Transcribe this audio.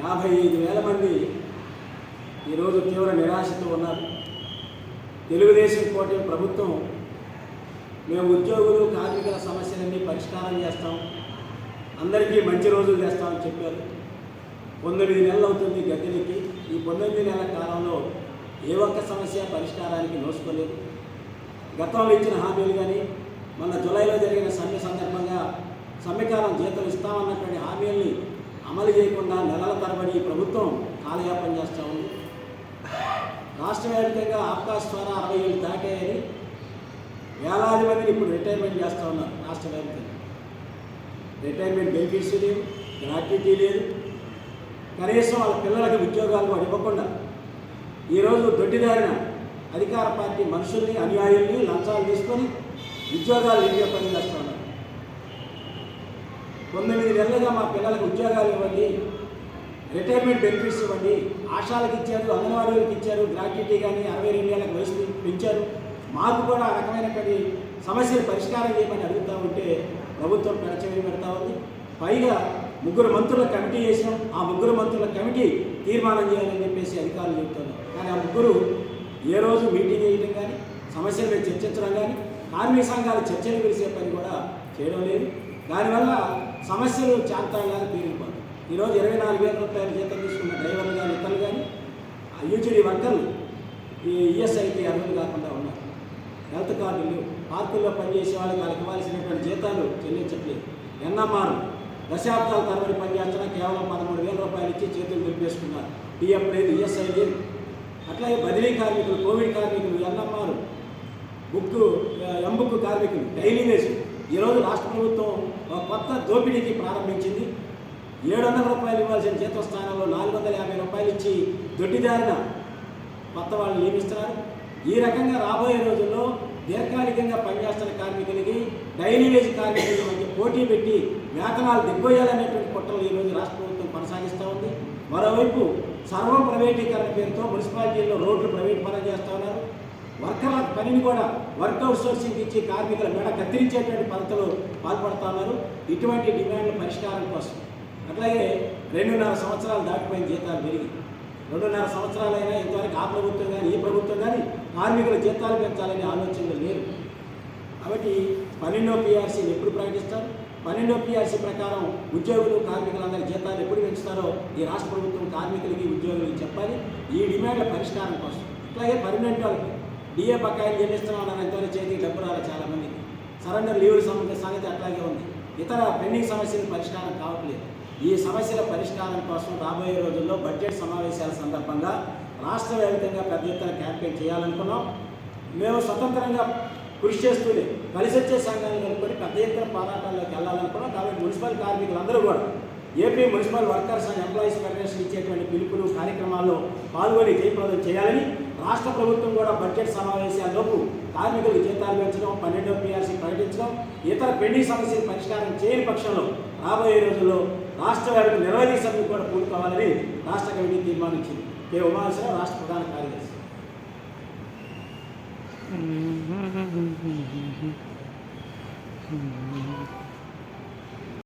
55,000 మంది ఈరోజు తీవ్ర నిరాశతో ఉన్నారు. తెలుగుదేశం కూటమి ప్రభుత్వం మేము ఉద్యోగులు కార్మికుల సమస్యలన్నీ పరిష్కారం చేస్తాం, అందరికీ మంచి రోజులు చేస్తామని చెప్పారు. 9 నెలలు అవుతుంది గద్దెలకి. ఈ 9 నెలల కాలంలో ఏ ఒక్క సమస్య పరిష్కారానికి నోసుకోలేదు. గతంలో ఇచ్చిన హామీలు కానీ మొన్న జూలైలో జరిగిన సమ్మె సందర్భంగా సమ్మెకాలం జీతం ఇస్తామన్నటువంటి హామీల్ని అమలు చేయకుండా నెలల తరబడి ఈ ప్రభుత్వం కాలయాపన చేస్తూ ఉంది. రాష్ట్ర వ్యాప్తంగా ఆప్కాస్ ద్వారా 60,000 దాటాయని వేలాది మందిని ఇప్పుడు రిటైర్మెంట్ చేస్తూ ఉన్నారు. రాష్ట్ర వ్యాప్తంగా రిటైర్మెంట్ బెనిఫిట్స్ లేవు, గ్రాట్యుటీ లేదు, కనీసం వాళ్ళ పిల్లలకి ఉద్యోగాలు ఇవ్వకుండా ఈరోజు దొడ్డిదారిన అధికార పార్టీ మనుషుల్ని అనుయాయుల్ని లంచాలు తీసుకొని ఉద్యోగాలు ఇచ్చే పని చేస్తూ ఉన్నారు. 9 నెలలుగా మా పిల్లలకు ఉద్యోగాలు ఇవ్వండి, రిటైర్మెంట్ బెనిఫిట్స్ ఇవ్వండి, ఆశాలకు ఇచ్చారు, అంగన్వాడీలకు ఇచ్చారు, గ్రాట్యుటీ కానీ 62 ఏళ్ళకి వయసు పెంచారు, మాకు కూడా ఆ రకమైనటువంటి సమస్యలు పరిష్కారం చేయమని అడుగుతూ ఉంటే ప్రభుత్వం పెడచెవి పెడతా ఉంది. పైగా 3 మంత్రుల కమిటీ చేసినాం, ఆ 3 మంత్రుల కమిటీ తీర్మానం చేయాలని చెప్పేసి అధికారులు చెబుతున్నారు. కానీ ఆ 3 ఏ రోజు మీటింగ్ చేయడం కానీ సమస్యల మీద చర్చించడం కానీ కార్మిక సంఘాలు చర్చలు పిలిచే పని కూడా చేయడం లేదు. దానివల్ల సమస్యలు చాంతాగా పెరిగిపోతాయి. ఈరోజు 24,000 రూపాయలు జీతం తీసుకున్న డ్రైవర్లు కానీ ఇతరులు కానీ యూజీడీ వర్కర్లు ఈ ఈఎస్ఐకి అర్హులు కాకుండా ఉన్నారు. హెల్త్ కార్డులు, పార్కుల్లో పనిచేసే వాళ్ళకి ఇవ్వాల్సినటువంటి జీతాలు చెల్లించట్లేదు. ఎన్ఎంఆర్ దశాబ్దాల తరబడి పనిచేస్తున్నా కేవలం 13,000 రూపాయలు ఇచ్చి చేతులు దులిపేసుకున్నారు. పిఎఫ్ లేదు, ఈఎస్ఐ లేదు. అట్లాగే బదిలీ కార్మికులు, కోవిడ్ కార్మికులు, ఎన్ఎంఆర్ ఎంబుక్ కార్మికులు డైలీ వేజ్ ఈరోజు రాష్ట్ర ప్రభుత్వం కొత్త దోపిడీకి ప్రారంభించింది. 700 రూపాయలు ఇవ్వాల్సిన జీతం స్థానంలో 450 రూపాయలు ఇచ్చి దొడ్డిదారిన కొత్త వాళ్ళు నియమిస్తున్నారు. ఈ రకంగా రాబోయే రోజుల్లో దీర్ఘకాలికంగా పనిచేస్తున్న కార్మికులకి డైలీ వేజ్ కార్మికుల మధ్య పోటీ పెట్టి వేతనాలు దిగ్గొయ్యాలనేటువంటి కుట్రలు ఈరోజు రాష్ట్ర ప్రభుత్వం కొనసాగిస్తూ ఉంది. మరోవైపు సర్వం ప్రైవేటీకరణ పేరుతో మున్సిపాలిటీల్లో రోడ్లు ప్రైవేట్ పరం చేస్తూ ఉన్నారు. వర్కర్ల పనిని కూడా వర్క్ అవుట్ సోర్సింగ్ ఇచ్చి కార్మికుల మెడ కత్తిరించేటువంటి పద్ధతులు పాల్పడుతూ ఉన్నారు. ఇటువంటి డిమాండ్ల పరిష్కారం కోసం అట్లాగే 2.5 సంవత్సరాలు దాటిపోయిన జీతాలు పెరిగి 2.5 సంవత్సరాలైనా ఇంతవరకు ఆ ప్రభుత్వం కానీ ఈ ప్రభుత్వం కానీ కార్మికుల జీతాలు పెంచాలనే ఆలోచనలు లేరు. కాబట్టి 12వ PRCని ఎప్పుడు ప్రకటిస్తారు, 12వ PRC ప్రకారం ఉద్యోగులు కార్మికులందరి జీతాలు ఎప్పుడు పెంచుతారో ఈ రాష్ట్ర ప్రభుత్వం కార్మికులకి ఉద్యోగులకి చెప్పాలి. ఈ డిమాండ్ల పరిష్కారం కోసం అట్లాగే పర్మనెంట్ వాళ్ళకి డిఏ బకాయిలు చెల్లిస్తున్నాం ఇంతవరకు చేతికి డబ్బు రాలి చాలామందికి సరెండర్ లీవుల సంగతి అట్లాగే ఉంది. ఇతర పెండింగ్ సమస్యలు పరిష్కారం కావట్లేదు. ఈ సమస్యల పరిష్కారం కోసం రాబోయే రోజుల్లో బడ్జెట్ సమావేశాల సందర్భంగా రాష్ట్ర వ్యాప్తంగా పెద్ద ఎత్తున క్యాంపెయిన్ చేయాలనుకున్నాం. మేము స్వతంత్రంగా కృషి చేస్తూనే కలిసి వచ్చే సంఘాలను కలుపుకొని పెద్ద ఎత్తున పోరాటాల్లోకి వెళ్ళాలనుకున్నాం. కాబట్టి మున్సిపల్ కార్మికులందరూ కూడా AP municipal workers and employees federation ఇచ్చేటువంటి పిలుపులు కార్యక్రమాల్లో పాల్గొని జయప్రదం చేయాలని రాష్ట్ర ప్రభుత్వం కూడా బడ్జెట్ సమావేశాల్లోపు కార్మికులకు జీతాలు పెంచడం, 12వ PRC ప్రకటించడం, ఇతర పెండింగ్ సమస్యలు పరిష్కారం చేయని పక్షంలో రాబోయే రోజుల్లో రాష్ట్ర వ్యాప్త నిరవధి సభ్యులు కూడా పూనుకోవాలని రాష్ట్ర కమిటీ తీర్మానించింది. కె ఉమాశ్వరరావు రాష్ట్ర ప్రధాన కార్యదర్శి.